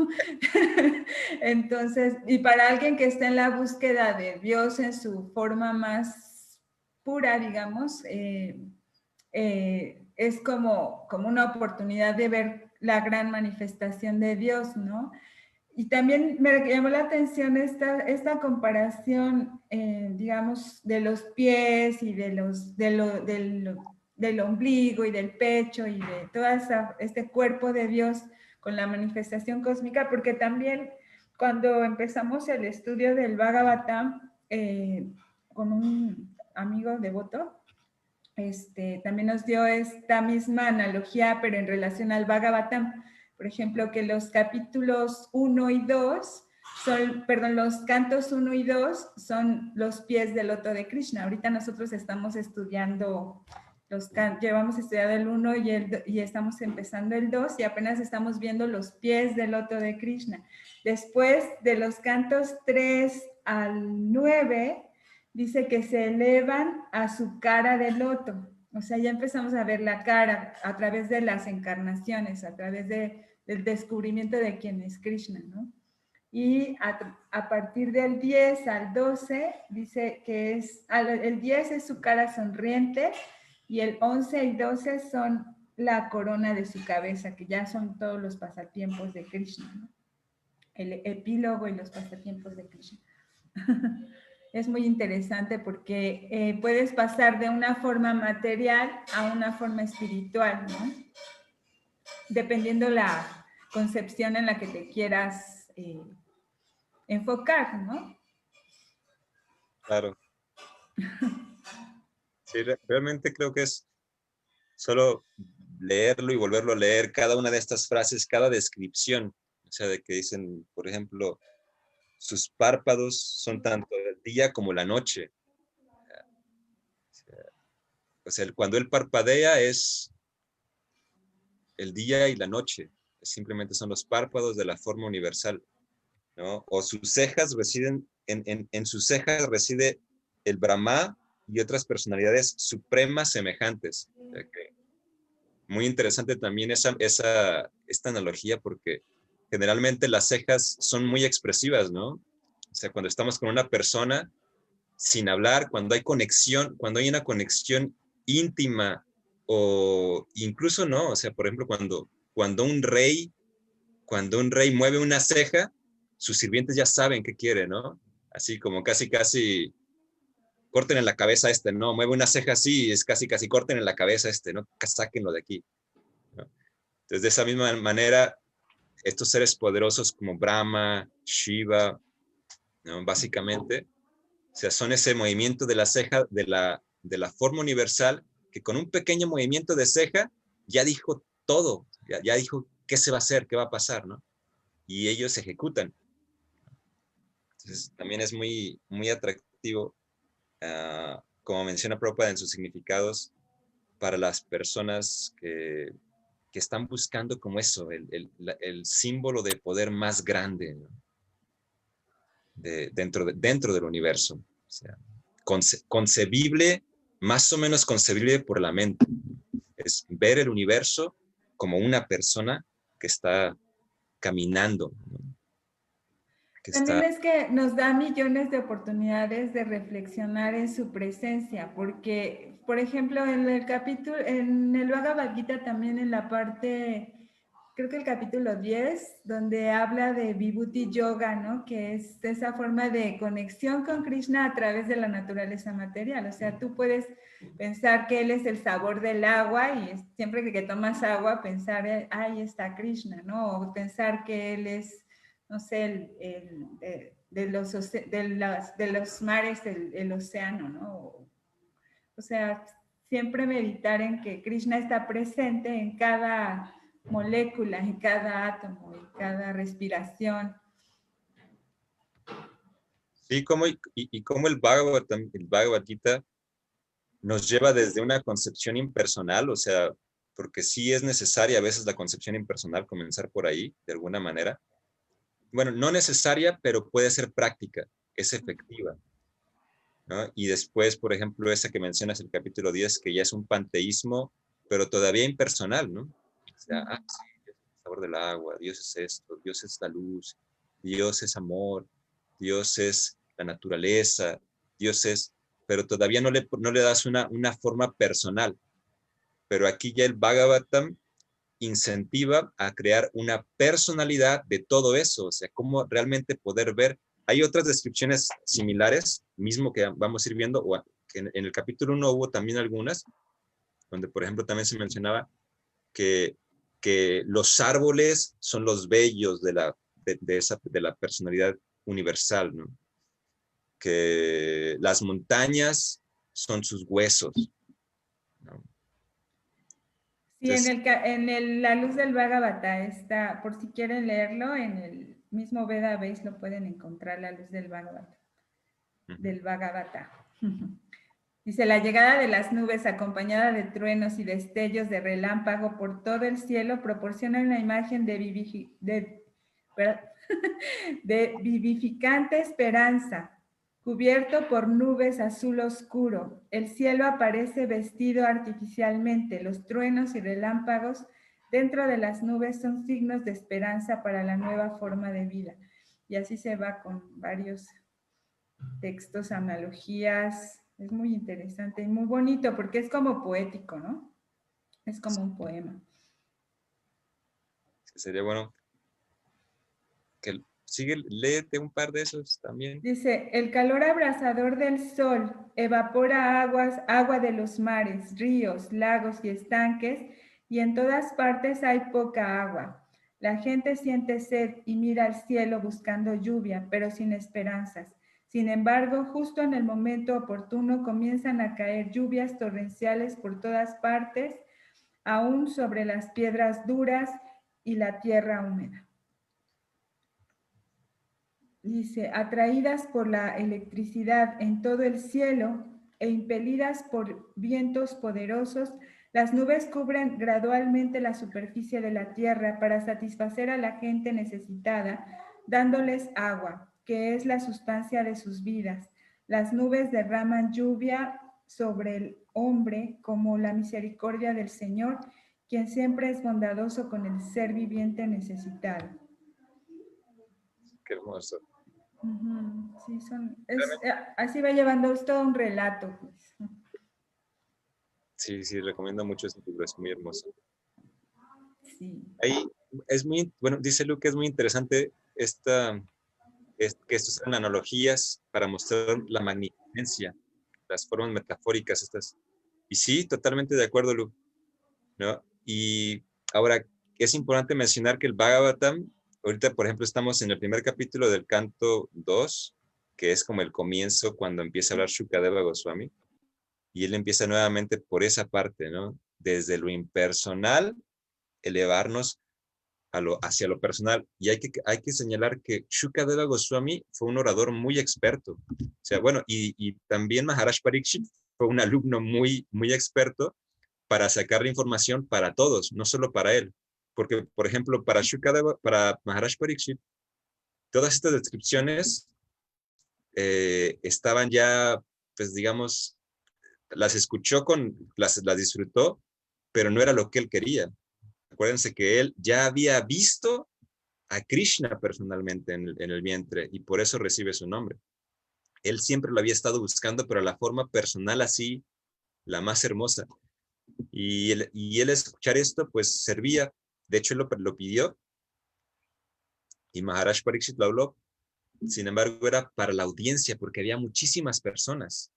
Entonces, y para alguien que está en la búsqueda de Dios en su forma más pura, digamos, es como una oportunidad de ver la gran manifestación de Dios, ¿no? Y también me llamó la atención esta comparación, digamos, de los pies y del ombligo y del pecho y de todo este cuerpo de Dios con la manifestación cósmica, porque también cuando empezamos el estudio del Bhagavatam con un amigo devoto, también nos dio esta misma analogía, pero en relación al Bhagavatam. Por ejemplo, que los capítulos 1 y 2 los cantos 1 y 2 son los pies del loto de Krishna. Ahorita nosotros estamos estudiando, llevamos estudiado el 1 y estamos empezando el 2 y apenas estamos viendo los pies del loto de Krishna. Después de los cantos 3 al 9, dice que se elevan a su cara de loto. O sea, ya empezamos a ver la cara a través de las encarnaciones, a través del descubrimiento de quién es Krishna, ¿no? Y a partir del 10 al 12, dice que el 10 es su cara sonriente y el 11 y 12 son la corona de su cabeza, que ya son todos los pasatiempos de Krishna, ¿no? El epílogo y los pasatiempos de Krishna. Es muy interesante porque puedes pasar de una forma material a una forma espiritual, ¿no? Dependiendo la concepción en la que te quieras enfocar, ¿no? Claro. Sí, realmente creo que es solo leerlo y volverlo a leer cada una de estas frases, cada descripción, o sea, de que dicen, por ejemplo, sus párpados son tanto el día como la noche. O sea, cuando él parpadea es el día y la noche. Simplemente son los párpados de la forma universal, ¿no? O sus cejas residen, en sus cejas reside el Brahma y otras personalidades supremas semejantes. O sea que muy interesante también esta analogía porque generalmente las cejas son muy expresivas, ¿no? O sea, cuando estamos con una persona sin hablar, cuando hay conexión, cuando hay una conexión íntima o incluso no, o sea, por ejemplo, cuando un rey mueve una ceja, sus sirvientes ya saben qué quiere, ¿no? Así como casi, corten en la cabeza a este, ¿no? Mueve una ceja así, es casi, corten en la cabeza a este, ¿no? Sáquenlo de aquí, ¿no? Entonces, de esa misma manera, estos seres poderosos como Brahma, Shiva, ¿no? Básicamente, o sea, son ese movimiento de la ceja, de la forma universal, que con un pequeño movimiento de ceja ya dijo todo, ya dijo qué se va a hacer, qué va a pasar, ¿no? Y ellos ejecutan. Entonces, también es muy, muy atractivo, como menciona Prabhupada en sus significados, para las personas que están buscando como eso, el símbolo de poder más grande, ¿no? Dentro del universo. O sea, concebible, más o menos concebible por la mente. Es ver el universo como una persona que está caminando, ¿no? Que También está... es que nos da millones de oportunidades de reflexionar en su presencia, porque, por ejemplo, en el capítulo, en el Bhagavad Gita también en la parte, creo que el capítulo 10, donde habla de Vibhuti Yoga, ¿no? Que es esa forma de conexión con Krishna a través de la naturaleza material. O sea, tú puedes pensar que él es el sabor del agua y siempre que tomas agua pensar, ahí está Krishna, ¿no? O pensar que él es, no sé, de los mares, el océano, ¿no? O sea, siempre meditar en que Krishna está presente en cada molécula, en cada átomo, en cada respiración. Sí, como el Bhagavad Gita nos lleva desde una concepción impersonal, o sea, porque sí es necesaria a veces la concepción impersonal, comenzar por ahí, de alguna manera. Bueno, no necesaria, pero puede ser práctica, es efectiva, ¿no? Y después, por ejemplo, esa que mencionas, el capítulo 10, que ya es un panteísmo, pero todavía impersonal, ¿no? O sea, sí, Dios es el sabor del agua, Dios es esto, Dios es la luz, Dios es amor, Dios es la naturaleza, Dios es, pero todavía no le das una forma personal. Pero aquí ya el Bhagavatam incentiva a crear una personalidad de todo eso, o sea, cómo realmente poder ver. Hay otras descripciones similares, mismo que vamos a ir viendo, o que en el capítulo 1 hubo también algunas, donde por ejemplo también se mencionaba que, los árboles son los bellos de la personalidad universal, ¿no? Que las montañas son sus huesos, ¿no? Sí, Entonces, La Luz del Bhagavata está, por si quieren leerlo, en el mismo Veda Base lo pueden encontrar, La Luz del Bhagavata. Del Bhagavata. Dice, la llegada de las nubes acompañada de truenos y destellos de relámpago por todo el cielo proporciona una imagen de vivificante esperanza. Cubierto por nubes azul oscuro, el cielo aparece vestido artificialmente. Los truenos y relámpagos dentro de las nubes son signos de esperanza para la nueva forma de vida. Y así se va con varios textos, analogías. Es muy interesante y muy bonito porque es como poético, ¿no? Es como un poema. sería bueno que sigue, léete un par de esos también. Dice, el calor abrasador del sol evapora agua de los mares, ríos, lagos y estanques, y en todas partes hay poca agua. La gente siente sed y mira al cielo buscando lluvia, pero sin esperanzas. Sin embargo, justo en el momento oportuno comienzan a caer lluvias torrenciales por todas partes, aún sobre las piedras duras y la tierra húmeda. Dice, atraídas por la electricidad en todo el cielo e impelidas por vientos poderosos, las nubes cubren gradualmente la superficie de la tierra para satisfacer a la gente necesitada, dándoles agua, que es la sustancia de sus vidas. Las nubes derraman lluvia sobre el hombre como la misericordia del Señor, quien siempre es bondadoso con el ser viviente necesitado. Qué hermoso. Sí, así va llevando, es todo un relato. Pues. Sí, sí, recomiendo mucho ese libro, es muy hermoso. Sí. Ahí es muy, bueno, dice Luke que es muy interesante que estos sean analogías para mostrar la magnificencia, las formas metafóricas estas. Y sí, totalmente de acuerdo, Luke, ¿no? Y ahora, es importante mencionar que el Bhagavatam, ahorita, por ejemplo, estamos en el primer capítulo del canto 2, que es como el comienzo cuando empieza a hablar Shukadeva Goswami, y él empieza nuevamente por esa parte, ¿no? Desde lo impersonal, elevarnos hacia lo personal. Y hay que señalar que Shukadeva Goswami fue un orador muy experto. O sea, bueno, y también Maharaj Pariksit fue un alumno muy, muy experto para sacar la información para todos, no solo para él. Porque, por ejemplo, para Shukadeva, para Maharaj Pariksit, todas estas descripciones estaban ya, pues digamos, las escuchó, las disfrutó, pero no era lo que él quería. Acuérdense que él ya había visto a Krishna personalmente en el vientre y por eso recibe su nombre. Él siempre lo había estado buscando, pero la forma personal así, la más hermosa. Y él escuchar esto, pues servía. De hecho, él lo pidió y Maharaj Pariksit lo habló. Sin embargo, era para la audiencia porque había muchísimas personas.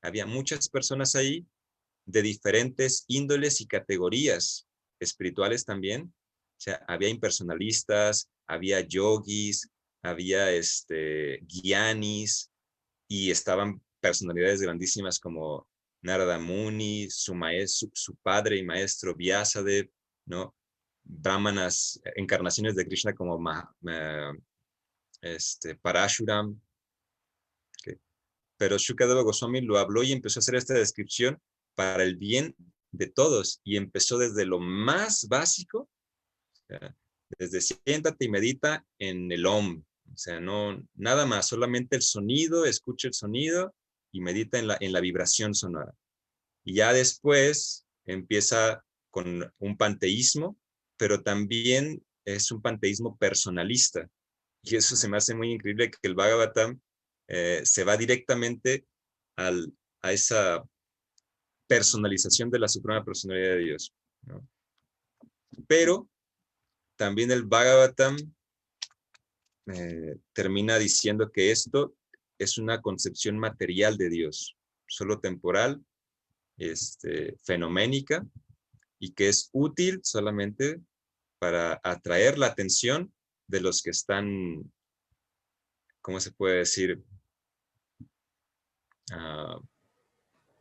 Había muchas personas ahí de diferentes índoles y categorías espirituales también. O sea, había impersonalistas, había yogis, había guianis y estaban personalidades grandísimas como Narada Muni, su padre y maestro Vyasadeva, ¿no? Brahmanas, encarnaciones de Krishna como Parashuram. Okay. Pero Shukadeva Goswami lo habló y empezó a hacer esta descripción para el bien de todos y empezó desde lo más básico, desde siéntate y medita en el Om, o sea, no, nada más, solamente el sonido, escucha el sonido y medita en la vibración sonora. Y ya después empieza con un panteísmo, pero también es un panteísmo personalista. Y eso se me hace muy increíble que el Bhagavatam se va directamente a esa personalización de la suprema personalidad de Dios, ¿no? Pero también el Bhagavatam termina diciendo que esto es una concepción material de Dios, solo temporal, fenoménica, y que es útil solamente para atraer la atención de los que están, ¿cómo se puede decir?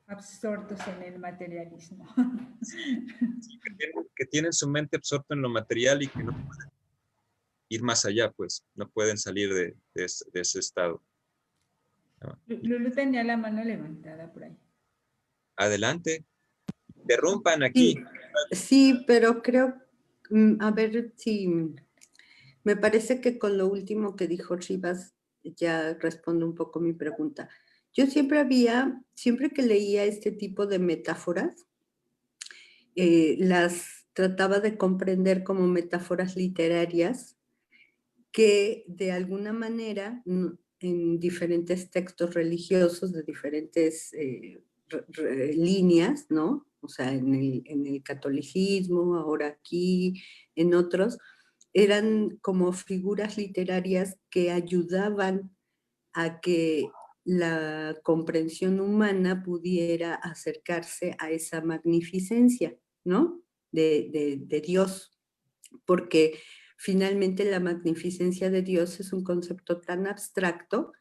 Absortos en el materialismo. Que tienen su mente absorta en lo material y que no pueden ir más allá, pues no pueden salir de ese estado. ¿No? Lulu tenía la mano levantada por ahí. Adelante, interrumpan aquí. Sí, pero creo, a ver si, me parece que con lo último que dijo Rivas ya respondo un poco mi pregunta. Yo siempre que leía este tipo de metáforas, las trataba de comprender como metáforas literarias que de alguna manera en diferentes textos religiosos de diferentes líneas, ¿no? O sea, en el catolicismo, ahora aquí, en otros, eran como figuras literarias que ayudaban a que la comprensión humana pudiera acercarse a esa magnificencia, ¿no? De Dios, porque finalmente la magnificencia de Dios es un concepto tan abstracto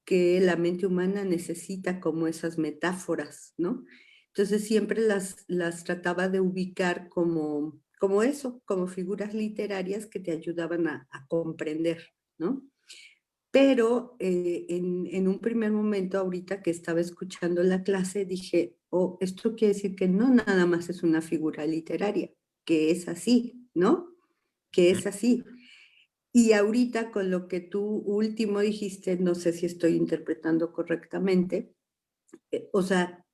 que la mente humana necesita como esas metáforas, ¿no? Entonces siempre las trataba de ubicar como eso, como figuras literarias que te ayudaban a comprender, ¿no? Pero en un primer momento, ahorita que estaba escuchando la clase, dije, oh, esto quiere decir que no nada más es una figura literaria, que es así, ¿no? Que es así. Y ahorita con lo que tú último dijiste, no sé si estoy interpretando correctamente, o sea,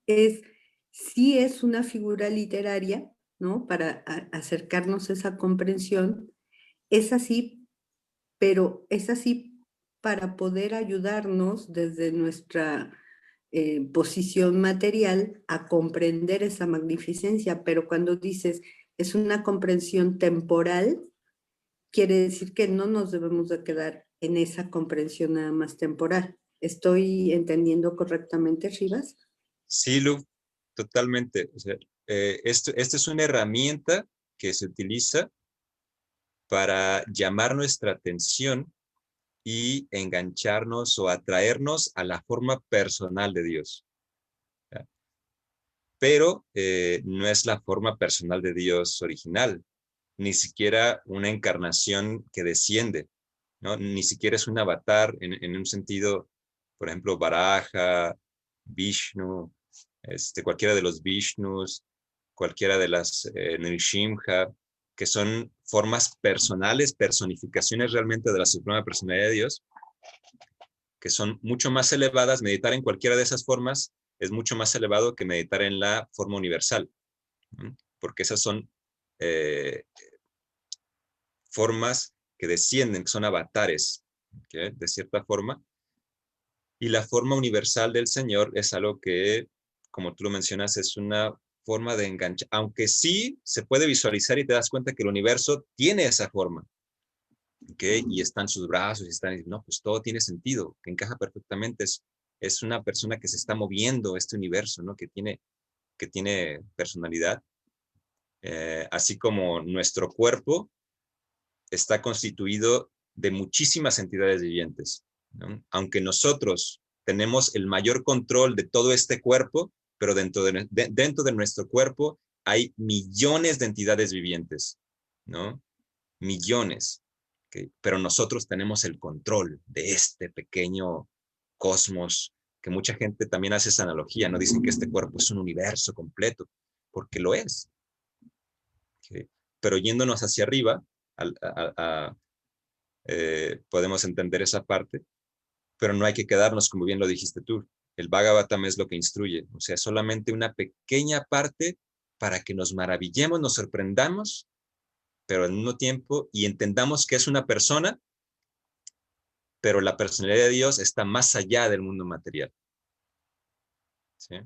sí es una figura literaria, ¿no? Para acercarnos a esa comprensión, es así, pero es así para poder ayudarnos desde nuestra posición material a comprender esa magnificencia, pero cuando dices es una comprensión temporal, quiere decir que no nos debemos de quedar en esa comprensión nada más temporal. ¿Estoy entendiendo correctamente, Rivas? Sí, Lu, totalmente. O sea, esta es una herramienta que se utiliza para llamar nuestra atención y engancharnos o atraernos a la forma personal de Dios. ¿Ya? Pero no es la forma personal de Dios original, ni siquiera una encarnación que desciende, ¿no? Ni siquiera es un avatar en un sentido, por ejemplo, Varaha, Vishnu, cualquiera de los Vishnus, cualquiera de las Nrsimha, que son formas personales, personificaciones realmente de la suprema personalidad de Dios, que son mucho más elevadas. Meditar en cualquiera de esas formas es mucho más elevado que meditar en la forma universal, ¿no? Porque esas son formas que descienden, que son avatares, ¿okay? De cierta forma. Y la forma universal del Señor es algo que, como tú lo mencionas, es una forma de enganchar, aunque sí se puede visualizar y te das cuenta que el universo tiene esa forma, ¿okay? Y están sus brazos y están, no, pues todo tiene sentido, que encaja perfectamente, es una persona que se está moviendo este universo, ¿no? Que tiene personalidad, así como nuestro cuerpo está constituido de muchísimas entidades vivientes, ¿no? Aunque nosotros tenemos el mayor control de todo este cuerpo, pero dentro de nuestro cuerpo hay millones de entidades vivientes, ¿no? Millones. ¿Okay? Pero nosotros tenemos el control de este pequeño cosmos, que mucha gente también hace esa analogía, ¿no? Dicen que este cuerpo es un universo completo, porque lo es. ¿Okay? Pero yéndonos hacia arriba, podemos entender esa parte, pero no hay que quedarnos, como bien lo dijiste tú. El Bhagavatam es lo que instruye, o sea, solamente una pequeña parte para que nos maravillemos, nos sorprendamos, pero al mismo tiempo, y entendamos que es una persona, pero la personalidad de Dios está más allá del mundo material. ¿Sí?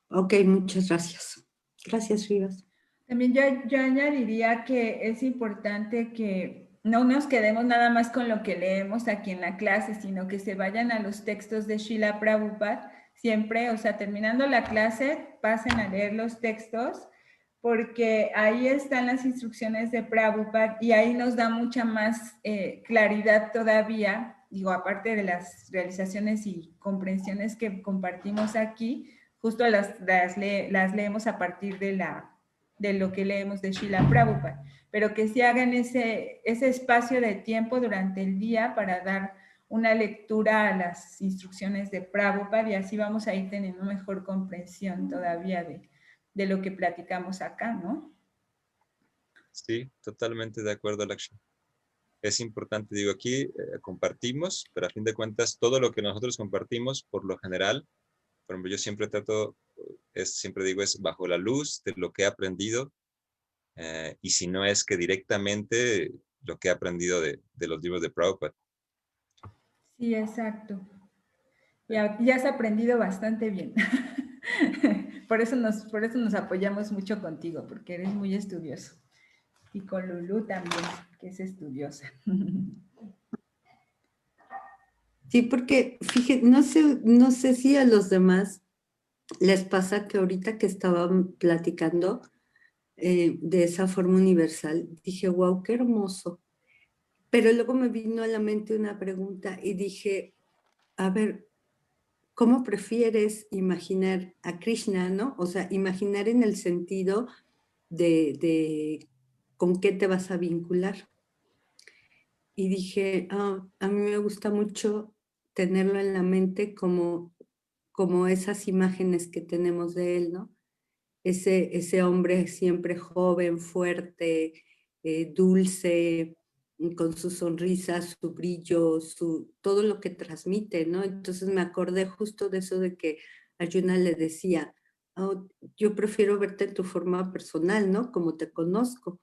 Ok, muchas gracias. Gracias, Rivas. También yo añadiría que es importante que no nos quedemos nada más con lo que leemos aquí en la clase, sino que se vayan a los textos de Srila Prabhupada siempre, o sea, terminando la clase, pasen a leer los textos, porque ahí están las instrucciones de Prabhupada y ahí nos da mucha más claridad todavía, digo, aparte de las realizaciones y comprensiones que compartimos aquí, justo las leemos a partir de lo que leemos de Srila Prabhupada, pero que sí hagan ese espacio de tiempo durante el día para dar una lectura a las instrucciones de Prabhupada y así vamos a ir teniendo mejor comprensión todavía de lo que platicamos acá, ¿no? Sí, totalmente de acuerdo, Lakshmi. Es importante, digo, aquí compartimos, pero a fin de cuentas, todo lo que nosotros compartimos, por lo general, por ejemplo, yo siempre siempre digo, es bajo la luz de lo que he aprendido, y si no es que directamente lo que he aprendido de los libros de Prabhupada. Sí, exacto. Ya has aprendido bastante bien. Por eso nos apoyamos mucho contigo, porque eres muy estudioso. Y con Lulú también, que es estudiosa. Sí, porque fíjate, no sé si a los demás les pasa que ahorita que estaban platicando de esa forma universal, dije, wow, qué hermoso. Pero luego me vino a la mente una pregunta y dije, a ver, ¿cómo prefieres imaginar a Krishna, no? O sea, imaginar en el sentido de con qué te vas a vincular. Y dije, a mí me gusta mucho tenerlo en la mente como esas imágenes que tenemos de él, ¿no? Ese hombre siempre joven, fuerte, dulce, con su sonrisa, su brillo, todo lo que transmite, ¿no? Entonces me acordé justo de eso de que Arjuna le decía, oh, yo prefiero verte en tu forma personal, ¿no? Como te conozco.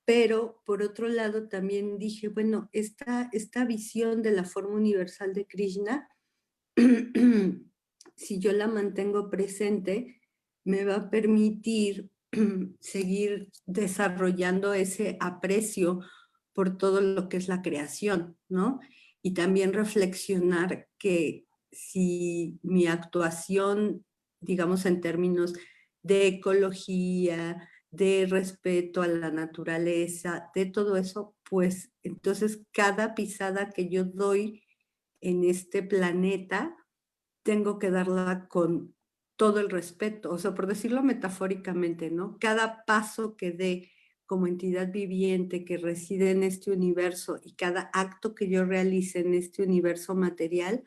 Pero por otro lado también dije, bueno, esta visión de la forma universal de Krishna si yo la mantengo presente, me va a permitir seguir desarrollando ese aprecio por todo lo que es la creación, ¿no? Y también reflexionar que si mi actuación, digamos en términos de ecología, de respeto a la naturaleza, de todo eso, pues entonces cada pisada que yo doy en este planeta, tengo que darla con todo el respeto, o sea, por decirlo metafóricamente, ¿no? Cada paso que dé como entidad viviente que reside en este universo y cada acto que yo realice en este universo material,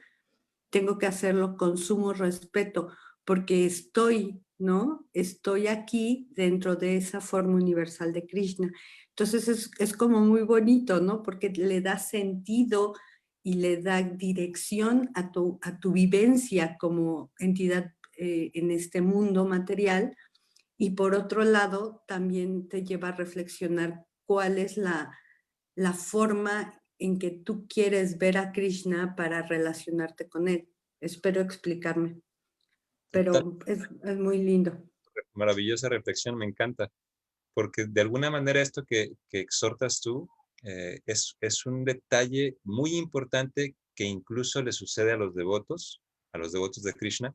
tengo que hacerlo con sumo respeto, porque estoy, ¿no? Estoy aquí dentro de esa forma universal de Krishna. Entonces es como muy bonito, ¿no? Porque le da sentido y le da dirección a tu vivencia como entidad en este mundo material. Y por otro lado, también te lleva a reflexionar cuál es la forma en que tú quieres ver a Krishna para relacionarte con él. Espero explicarme, pero es muy lindo. Maravillosa reflexión, me encanta, porque de alguna manera esto que exhortas tú es un detalle muy importante que incluso le sucede a los devotos de Krishna,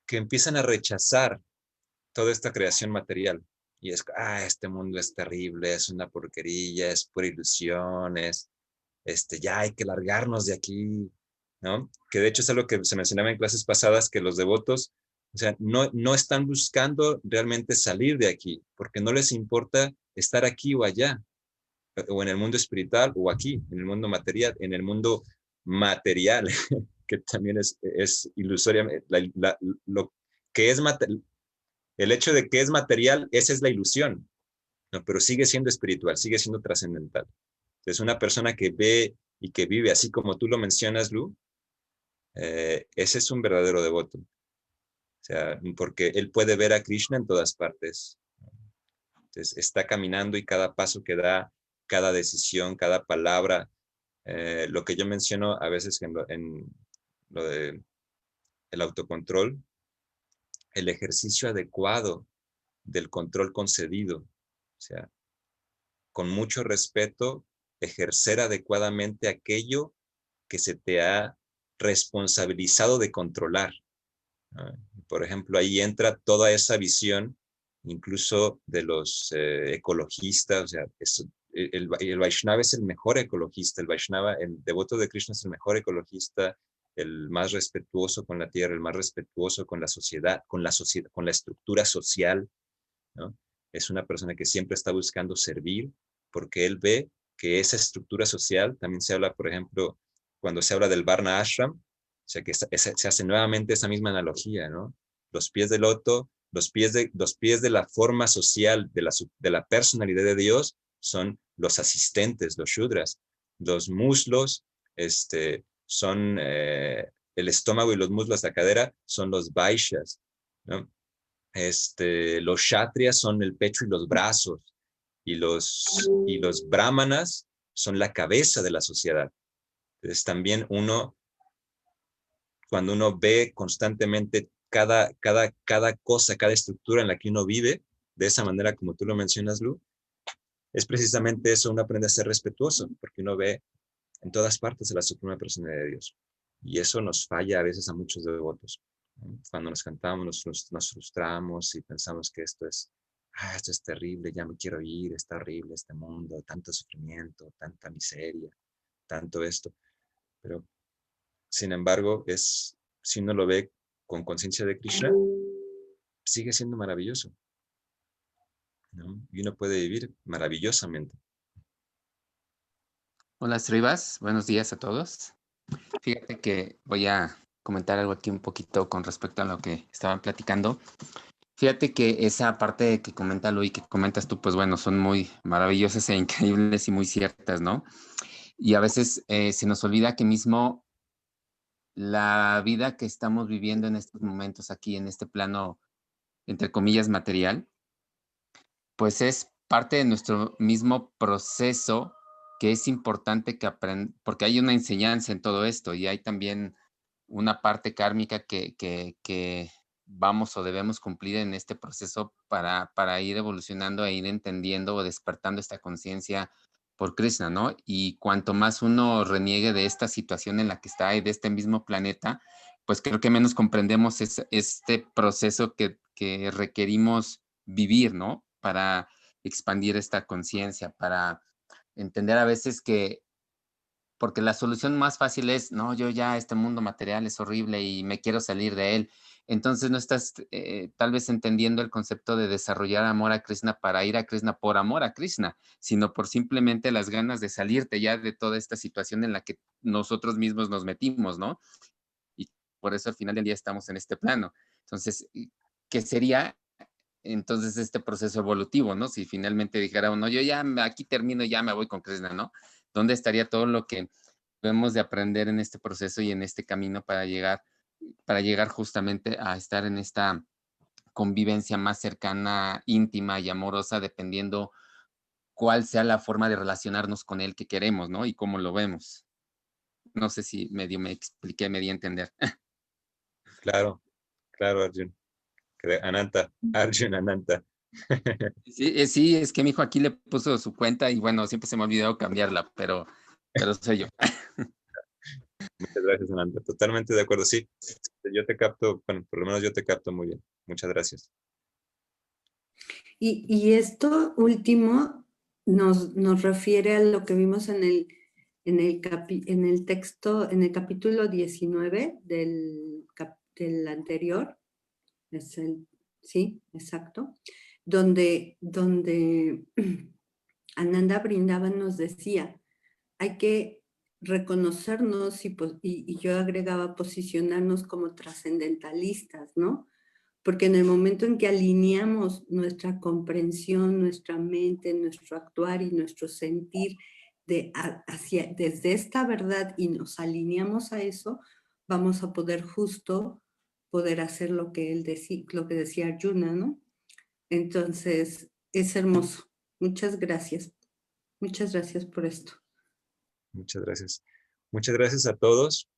que empiezan a rechazar toda esta creación material. Y es, este mundo es terrible, es una porquería, es pura ilusión, ya hay que largarnos de aquí, ¿no? Que de hecho es algo que se mencionaba en clases pasadas, que los devotos, o sea, no están buscando realmente salir de aquí, porque no les importa estar aquí o allá, o en el mundo espiritual, o aquí, en el mundo material, que también es ilusoria, lo que es material. El hecho de que es material, esa es la ilusión, ¿no? Pero sigue siendo espiritual, sigue siendo trascendental. Es una persona que ve y que vive así como tú lo mencionas, Lu, ese es un verdadero devoto. O sea, porque él puede ver a Krishna en todas partes. Entonces, está caminando y cada paso que da, cada decisión, cada palabra, lo que yo menciono a veces en lo de el autocontrol, el ejercicio adecuado del control concedido. O sea, con mucho respeto, ejercer adecuadamente aquello que se te ha responsabilizado de controlar. Por ejemplo, ahí entra toda esa visión, incluso de los ecologistas, o sea, el Vaishnava es el mejor ecologista, el Vaishnava, el devoto de Krishna es el mejor ecologista, el más respetuoso con la tierra, el más respetuoso con la sociedad, con la estructura social, ¿no? Es una persona que siempre está buscando servir, porque él ve que esa estructura social, también se habla, por ejemplo, cuando se habla del Varna Ashram, o sea que se hace nuevamente esa misma analogía, ¿no? Los pies del loto, los pies de la forma social, de la personalidad de Dios, son los asistentes, los shudras. Los muslos, son el estómago y los muslos, la cadera, son los vaishyas, ¿no? Los kshatriyas son el pecho y los brazos, y los brahmanas son la cabeza de la sociedad. Entonces también cuando uno ve constantemente cada cosa, cada estructura en la que uno vive, de esa manera como tú lo mencionas, Lu, es precisamente eso, uno aprende a ser respetuoso, porque uno ve en todas partes a la suprema persona de Dios. Y eso nos falla a veces a muchos devotos. Cuando nos cantamos, nos frustramos y pensamos que esto es terrible, ya me quiero ir, está horrible este mundo, tanto sufrimiento, tanta miseria, tanto esto. Pero, sin embargo, si uno lo ve con conciencia de Krishna, sigue siendo maravilloso, ¿no? Y uno puede vivir maravillosamente. Hola, Srivas. Buenos días a todos. Fíjate que voy a comentar algo aquí un poquito con respecto a lo que estaban platicando. Fíjate que esa parte que comenta Lu y que comentas tú, pues bueno, son muy maravillosas e increíbles y muy ciertas, ¿no? Y a veces se nos olvida que mismo la vida que estamos viviendo en estos momentos aquí, en este plano, entre comillas, material, pues es parte de nuestro mismo proceso que es importante que porque hay una enseñanza en todo esto y hay también una parte kármica que vamos o debemos cumplir en este proceso para ir evolucionando e ir entendiendo o despertando esta conciencia por Krishna, ¿no? Y cuanto más uno reniegue de esta situación en la que está y de este mismo planeta, pues creo que menos comprendemos este proceso que requerimos vivir, ¿no? Para expandir esta conciencia, para entender a veces que, porque la solución más fácil es, no, yo ya, este mundo material es horrible y me quiero salir de él. Entonces no estás tal vez entendiendo el concepto de desarrollar amor a Krishna para ir a Krishna por amor a Krishna, sino por simplemente las ganas de salirte ya de toda esta situación en la que nosotros mismos nos metimos, ¿no? Y por eso al final del día estamos en este plano. Entonces, ¿qué sería entonces este proceso evolutivo, ¿no? Si finalmente dijera uno, yo ya aquí termino, ya me voy con Krishna, ¿no? ¿Dónde estaría todo lo que debemos de aprender en este proceso y en este camino para llegar justamente a estar en esta convivencia más cercana, íntima y amorosa, dependiendo cuál sea la forma de relacionarnos con él que queremos, ¿no? Y cómo lo vemos. No sé si medio me expliqué, me di a entender. Claro, claro, Arjun. Ananta, Arjun Ananta. Sí, es que mi hijo aquí le puso su cuenta y bueno, siempre se me ha olvidado cambiarla, pero soy yo. Muchas gracias, Ananta. Totalmente de acuerdo. Sí, yo te capto, bueno, por lo menos yo te capto muy bien. Muchas gracias. Y esto último nos refiere a lo que vimos en el texto, en el capítulo 19 del anterior. Sí, exacto. Donde Ananda Brindavan nos decía, hay que reconocernos y yo agregaba posicionarnos como trascendentalistas, ¿no? Porque en el momento en que alineamos nuestra comprensión, nuestra mente, nuestro actuar y nuestro sentir desde esta verdad y nos alineamos a eso, vamos a poder poder hacer lo que lo que decía Arjuna, ¿no? Entonces, es hermoso. Muchas gracias. Muchas gracias por esto. Muchas gracias. Muchas gracias a todos.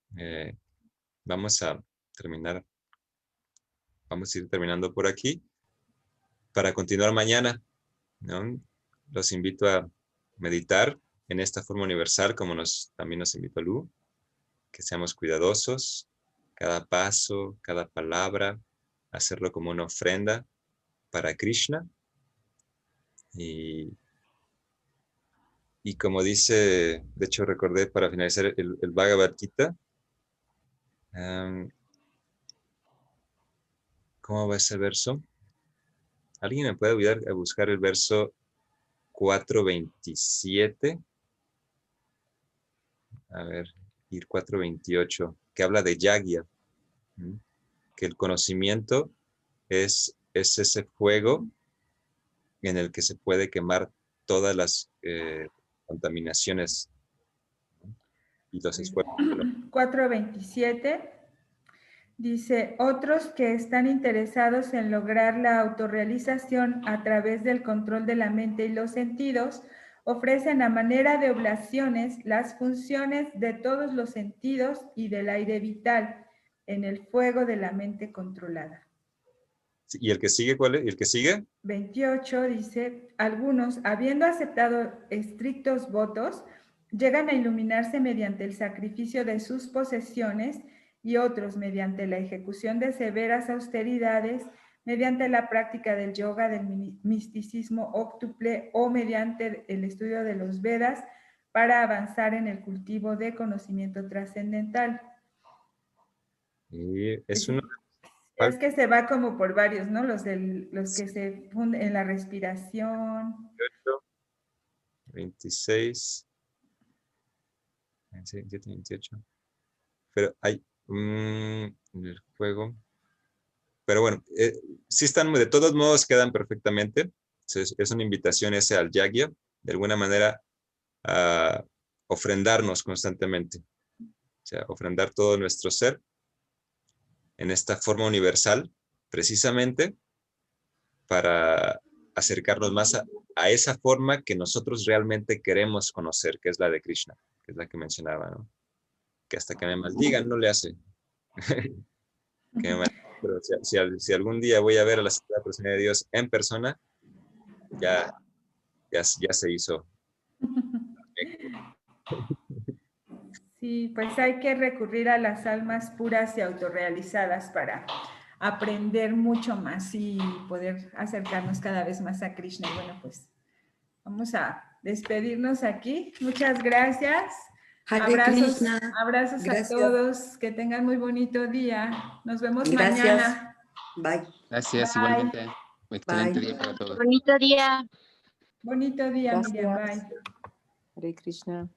Vamos a terminar. Vamos a ir terminando por aquí para continuar mañana, ¿no? Los invito a meditar en esta forma universal, como también nos invitó Lu, que seamos cuidadosos, cada paso, cada palabra, hacerlo como una ofrenda para Krishna. Y como dice, de hecho recordé para finalizar el Bhagavad Gita, ¿cómo va ese verso? ¿Alguien me puede ayudar a buscar el verso 4.27? A ver, ir 4.28, que habla de Yagya, que el conocimiento es ese fuego en el que se puede quemar todas las contaminaciones y los esfuerzos. 4.27 dice, otros que están interesados en lograr la autorrealización a través del control de la mente y los sentidos, ofrecen a manera de oblaciones las funciones de todos los sentidos y del aire vital en el fuego de la mente controlada. ¿Y el que sigue cuál es? ¿Y el que sigue? 28 dice, algunos, habiendo aceptado estrictos votos, llegan a iluminarse mediante el sacrificio de sus posesiones y otros mediante la ejecución de severas austeridades, mediante la práctica del yoga, del misticismo óctuple o mediante el estudio de los Vedas para avanzar en el cultivo de conocimiento trascendental. Y es uno. Es que se va como por varios, ¿no? Los que se funden en la respiración. 26, 27, 28. Pero hay el juego. Pero bueno, sí están, de todos modos quedan perfectamente. Es una invitación ese al Yagya, de alguna manera a ofrendarnos constantemente. O sea, ofrendar todo nuestro ser en esta forma universal, precisamente para acercarnos más a esa forma que nosotros realmente queremos conocer, que es la de Krishna, que es la que mencionaba, ¿no? Que hasta que me maldigan no le hace. Que me- pero si algún día voy a ver a la Sagrada Persona de Dios en persona, ya se hizo. Sí, pues hay que recurrir a las almas puras y autorrealizadas para aprender mucho más y poder acercarnos cada vez más a Krishna. Y bueno, pues vamos a despedirnos aquí. Muchas gracias. Hare Krishna. Abrazos Gracias. a todos. Que tengan muy bonito día. Nos vemos Gracias. mañana. Bye. Gracias, Bye. igualmente. Excelente Bye. día para todos. Bonito día. Bonito día, Miriam. Gracias. Bye. Hare Krishna.